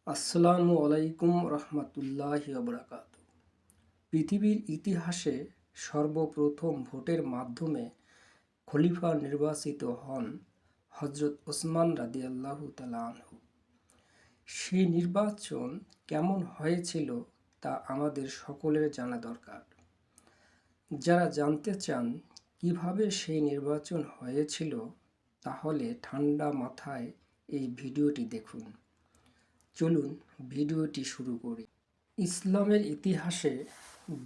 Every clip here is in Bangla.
আসসালামু আলাইকুম রহমতুল্লাহি ওয়া বারাকাতুহু। পৃথিবীর ইতিহাসে সর্বপ্রথম ভোটের মাধ্যমে খলিফা নির্বাচিত হন হজরত ওসমান রাদিয়াল্লাহু তাআলা আনহু। সেই নির্বাচন কেমন হয়েছিল তা আমাদের সকলের জানা দরকার। যারা জানতে চান কিভাবে সেই নির্বাচন হয়েছিল, তাহলে ঠান্ডা মাথায় এই ভিডিওটি দেখুন। চলুন ভিডিওটি শুরু করি। ইসলামের ইতিহাসে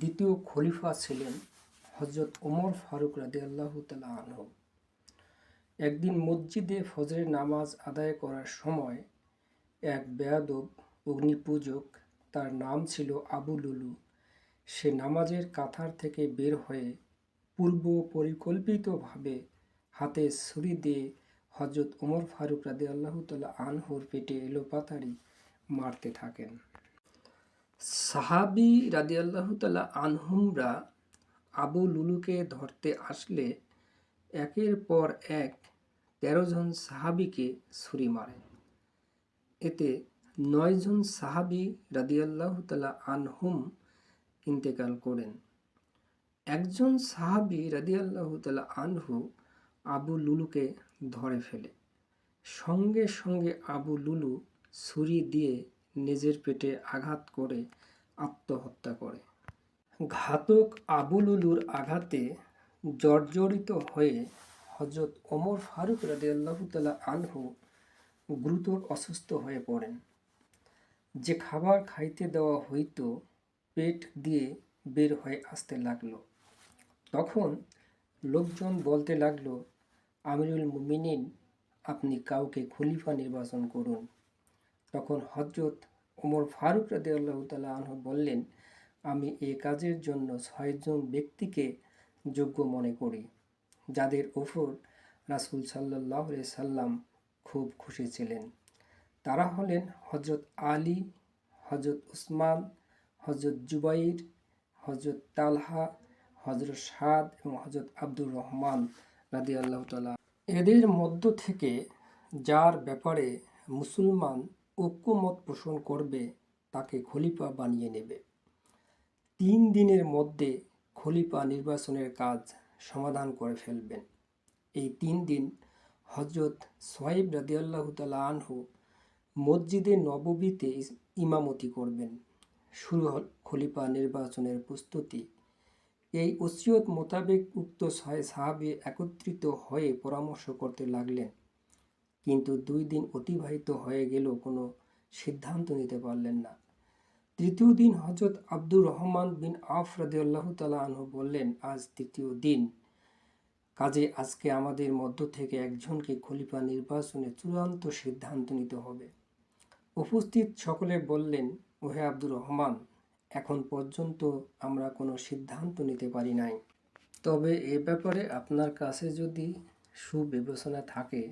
দ্বিতীয় খলিফা ছিলেন হযরত ওমর ফারুক রাদিয়াল্লাহু তাআলা আনহু। একদিন মসজিদে ফজরের নামাজ আদায় করার সময় এক বেয়াদব অগ্নিপূজক, তার নাম ছিল আবু লুলু, সে নামাজের কাতার থেকে বের হয়ে পূর্ব পরিকল্পিতভাবে হাতে ছুরি দিয়ে হযরত ওমর ফারুক রাদিয়াল্লাহু তাআলা আনহুর পেটে এলোপাতাড়ি মারতে থাকেন। সাহাবী রাদিয়াল্লাহু তাআলা আনহুমরা আবু লুলুকে ধরতে আসলে একের পর এক ১৩ জন সাহাবীকে ছুরি মারেন। এতে ৯ জন সাহাবী রাদিয়াল্লাহু তাআলা আনহুম ইন্তেকাল করেন। একজন সাহাবী রাদিয়াল্লাহু তাআলা আনহু আবু লুলুকে ধরে ফেলে। সঙ্গে সঙ্গে আবু লুলু ছুরি দিয়ে নিজের পেটে আঘাত করে আত্মহত্যা করে। ঘাতক আবু লুলুর আঘাতে জর্জরিত হয়ে হযরত ওমর ফারুক রাদিয়াল্লাহু তাআলা আনহু গুরুতর অসুস্থ হয়ে পড়েন। যে খাবার খাইতে দেওয়া হইতো পেট দিয়ে বের হয়ে আসতে লাগলো। তখন লোকজন বলতে লাগলো, আমিরুল মুমিনিন, আপনি কাউকে খলিফা নির্বাচন করুন। তখন হযরত ওমর ফারুক রাদিয়াল্লাহু তাআলা আনহু বললেন, আমি এ কাজের জন্য ৬ জন ব্যক্তিকে যোগ্য মনে করি, যাদের ওপর রাসূল সাল্লাল্লাহু আলাইহি সাল্লাম খুব খুশি ছিলেন। তারা হলেন হযরত আলী, হযরত উসমান, হযরত জুবাইর, হযরত তালহা, হযরত সাদ এবং হযরত আব্দুর রহমান রাদিয়াল্লাহু তাআলা। এদের মধ্য থেকে যার ব্যাপারে মুসলমান ঐক্যমত পোষণ করবে তাকে খলিফা বানিয়ে নেবে। ৩ দিনের মধ্যে খলিফা নির্বাচনের কাজ সমাধান করে ফেলবেন। এই ৩ দিন হযরত সুহাইব রাদিয়াল্লাহু তাআলা আনহু মসজিদে নববীতে ইমামতি করবেন। শুরু হল খলিফা নির্বাচনের প্রস্তুতি। এই ওসিয়ত মোতাবেক উক্ত ৬ সাহাবী একত্রিত হয়ে পরামর্শ করতে লাগলেন। কিন্তু ২ দিন অতিবাহিত হয়ে গেলেও কোনো সিদ্ধান্ত নিতে পারলেন না। তৃতীয় দিন হযরত আব্দুর রহমান বিন আওফ রাদিয়াল্লাহু তাআলা আনহু বললেন, আজ তৃতীয় দিন, কাজে আজকে আমাদের মধ্য থেকে একজনকে খলিফা নির্বাচনে চূড়ান্ত সিদ্ধান্ত নিতে হবে। উপস্থিত সকলে বললেন, ওহে আব্দুর রহমান, এখন পর্যন্ত আমরা কোনো সিদ্ধান্ত নিতে পারি নাই। তবে এ ব্যাপারে আপনার কাছে যদি সুবিবেচনা থাকে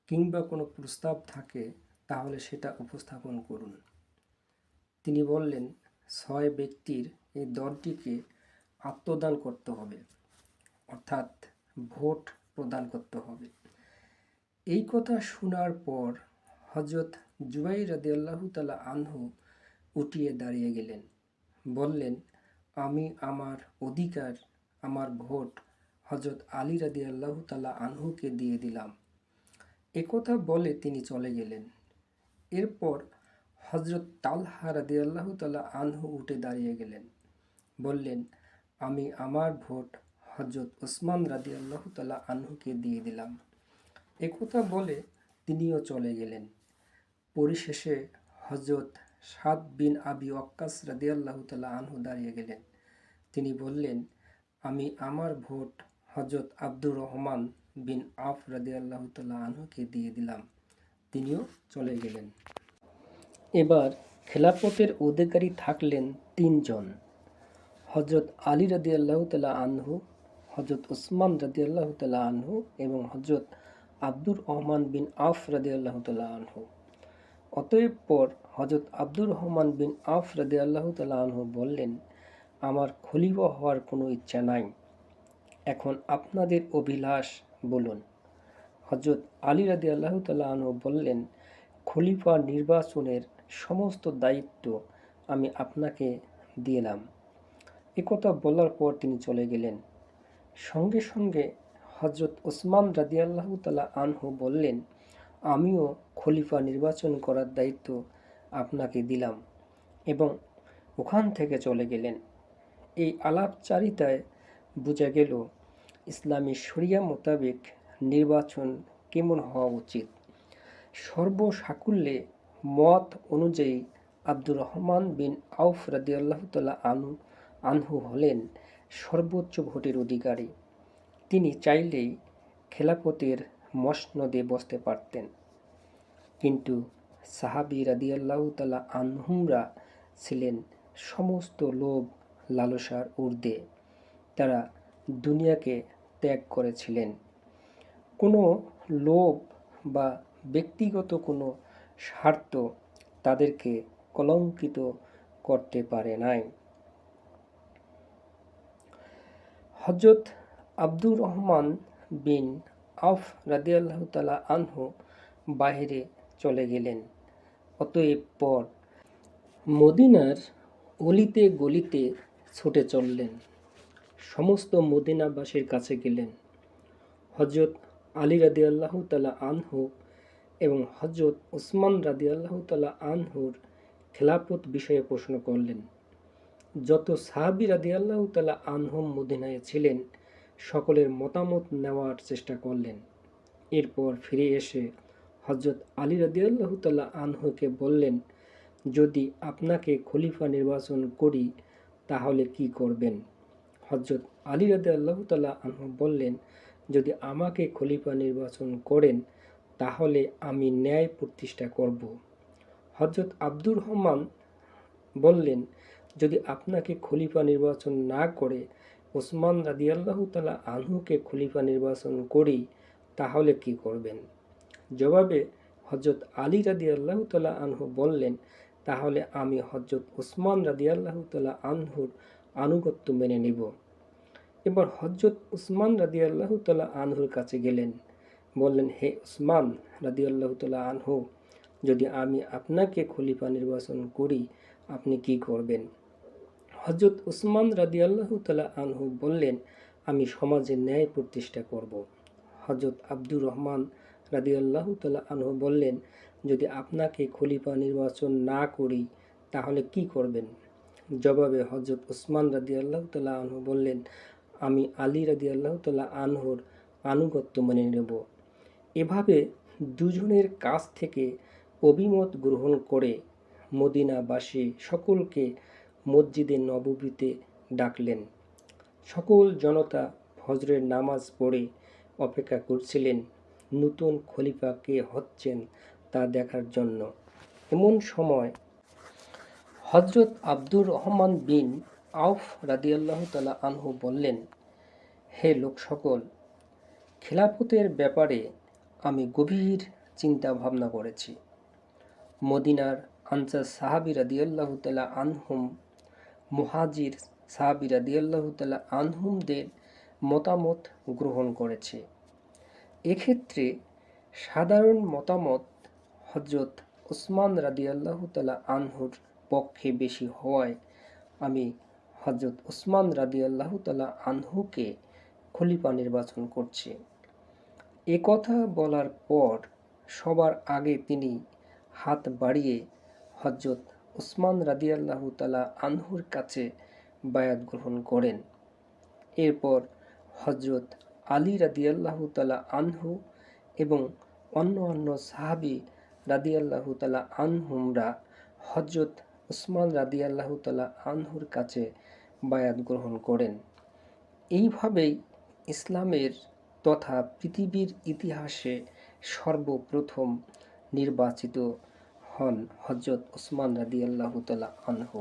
কিংবা কোনো প্রস্তাব থাকে, তাহলে সেটা উপস্থাপন করুন। তিনি বললেন, ৬ ব্যক্তির এই দলটিকে আত্মদান করতে হবে, অর্থাৎ ভোট প্রদান করতে হবে। এই কথা শোনার পর হযরত জুবাইর রাদিয়াল্লাহু তাআলা আনহু উঠিয়ে দাঁড়িয়ে গেলেন। বললেন, আমি আমার অধিকার, আমার ভোট হযরত আলী রাদিয়াল্লাহু তাআলা আনহুকে দিয়ে দিলাম। একথা বলে তিনি চলে গেলেন। এরপর হযরত তালহা রাদিয়াল্লাহু তাআলা আনহু উঠে দাঁড়িয়ে গেলেন। বললেন, আমি আমার ভোট হযরত ওসমান রাদিয়াল্লাহু তাআলা আনহুকে দিয়ে দিলাম। একথা বলে তিনিও চলে গেলেন। পরিশেষে হযরত সাদ বিন আবি ওয়াক্কাস রাদিয়াল্লাহু তাআলা আনহু দাঁড়িয়ে গেলেন। তিনি বললেন, আমি আমার ভোট হযরত আব্দুর রহমান বিন আওফ রাদিয়াল্লাহু তাআলা আনহুকে দিয়ে দিলাম। তিনিও চলে গেলেন। এবার খেলাফতের অধিকারী থাকলেন ৩ জন, হযরত আলী রাদিয়াল্লাহু তাআলা আনহু, হযরত ওসমান রাদিয়াল্লাহু তাআলা আনহু এবং হযরত আব্দুর রহমান বিন আওফ রাদিয়াল্লাহু তাআলা আনহু। অতঃপর হযরত আব্দুর রহমান বিন আওফ রাদিয়াল্লাহু তাআলা আনহু বললেন, আমার খলিফা হওয়ার কোনো ইচ্ছা নাই, এখন আপনাদের অভিলাষ বলুন। হযরত আলী রাদিয়াল্লাহু তাআলা আনহু বললেন, খলিফা নির্বাচনের সমস্ত দায়িত্ব আমি আপনাকে দিলাম। একথা বলার পর তিনি চলে গেলেন। সঙ্গে সঙ্গে হজরত ওসমান রাদিয়াল্লাহু তাআলা আনহু বললেন, আমিও খলিফা নির্বাচন করার দায়িত্ব আপনাকে দিলাম, এবং ওখান থেকে চলে গেলেন। এই আলাপচারিতায় বোঝা গেল ইসলামী শরিয়া মোতাবেক নির্বাচন কেমন হওয়া উচিত। সর্বসাকুল্যে মত অনুযায়ী আব্দুর রহমান বিন আউফ রাদিয়াল্লাহু তাআলা আনহু হলেন সর্বোচ্চ ভোটের অধিকারী। তিনি চাইলেই খেলাফতের মসনদে বসতে পারতেন, কিন্তু সাহাবী রাদিয়াল্লাহু তাআলা আনহুমরা ছিলেন সমস্ত লোভ লালসার ঊর্ধ্বে। তারা দুনিয়াকে ত্যাগ করেছিলেন। কোনো লোভ বা ব্যক্তিগত কোনো স্বার্থ তাদেরকে কলঙ্কিত করতে পারে নাই। হযরত আব্দুর রহমান বিন আউফ রাদিয়াল্লাহু তাআলা আনহু বাহিরে চলে গেলেন। অতএব পর মদিনার অলিতে গলিতে ছুটে চললেন। সমস্ত মদিনাবাসীর কাছে গেলেন। হযরত আলী রাদিয়াল্লাহু তাআলা আনহু এবং হযরত ওসমান রাদিয়াল্লাহু তাআলা আনহুর খেলাফত বিষয়ে প্রশ্ন করলেন। যত সাহাবী রাদিয়াল্লাহু তাআলা আনহুম মদিনায় ছিলেন, সকলের মতামত নেওয়ার চেষ্টা করলেন। এরপর ফিরে এসে হযরত আলী রাদিয়াল্লাহু তাআলা আনহুকে বললেন, যদি আপনাকে খলিফা নির্বাচন করি তাহলে কি করবেন? হযরত আলী রাদিয়াল্লাহু তাআলা আনহু বললেন, যদি আমাকে খলিফা নির্বাচন করেন তাহলে আমি ন্যায় প্রতিষ্ঠা করব। হযরত আব্দুর রহমান বললেন, যদি আপনাকে খলিফা নির্বাচন না করে ওসমান রাদিয়াল্লাহু তাআলা আনহুকে খলিফা নির্বাচন করি তাহলে কি করবেন? জবাবে হযরত আলী রাদিয়াল্লাহু তাআলা আনহু বললেন, তাহলে আমি হযরত ওসমান রাদিয়াল্লাহু তাআলা আনহুর আনুগত্য মেনে নিব। এবার হযরত ওসমান রাদিয়াল্লাহু তাআলা আনহুর কাছে গেলেন। বললেন, হে ওসমান রাদিয়াল্লাহু তাআলা আনহু, যদি আমি আপনাকে খলিফা নির্বাচন করি আপনি কি করবেন? হযরত ওসমান রাদিয়াল্লাহু তাআলা আনহু বললেন, আমি সমাজে ন্যায় প্রতিষ্ঠা করব। হযরত আব্দুর রহমান রাদিয়াল্লাহু তাআলা আনহু বললেন, যদি আপনাকে খলিফা নির্বাচন না করি তাহলে কি করবেন? জবাবে হযরত ওসমান রাদিয়াল্লাহু তাআলা আনহু বললেন, আমি আলী রাদিয়াল্লাহু তাআলা আনহুর আনুগত্য মেনে নেব। এভাবে দুজনের কাছ থেকে অভিমত গ্রহণ করে মদিনাবাসী সকলকে মসজিদে নববীতে ডাকলেন। সকল জনতা ফজরের নামাজ পড়ে অপেক্ষা করছিলেন নতুন খলিফা কে হচ্ছেন তা দেখার জন্য। এমন সময় হযরত আব্দুর রহমান বিন আউফ রাদিয়াল্লাহু তাআলা আনহু বললেন, হে লোক সকল, খেলাফতের ব্যাপারে আমি গভীর চিন্তা ভাবনা করেছি। মদিনার আনসার সাহাবী রাদিয়াল্লাহু তাআলা আনহুম, মুহাজির সাহাবী রাদিয়াল্লাহু তাআলা আনহুমদের মতামত গ্রহণ করেছে। এক্ষেত্রে সাধারণ মতামত হযরত ওসমান রাদিয়াল্লাহু তাআলা আনহুর পক্ষে বেশি হওয়ায় আমি হযরত ওসমান রাদিয়াল্লাহু তাআলা আনহুকে খলিফা নির্বাচন করছি। একথা বলার পর সবার আগে তিনি হাত বাড়িয়ে হযরত ওসমান রাদিয়াল্লাহু তাআলা আনহুর কাছে বায়াত গ্রহণ করেন। এরপর হযরত আলী রাদিয়াল্লাহু তাআলা আনহু এবং অন্য সাহাবী রাদিয়াল্লাহু তাআলা আনহুমরা হযরত ওসমান রাদিয়াল্লাহু তাআলা আনহুর কাছে বায়াত গ্রহণ করেন। এইভাবেই ইসলামের তথা পৃথিবীর ইতিহাসে সর্বপ্রথম নির্বাচিত হন হযরত ওসমান রাদিয়াল্লাহু তাআলা আনহু।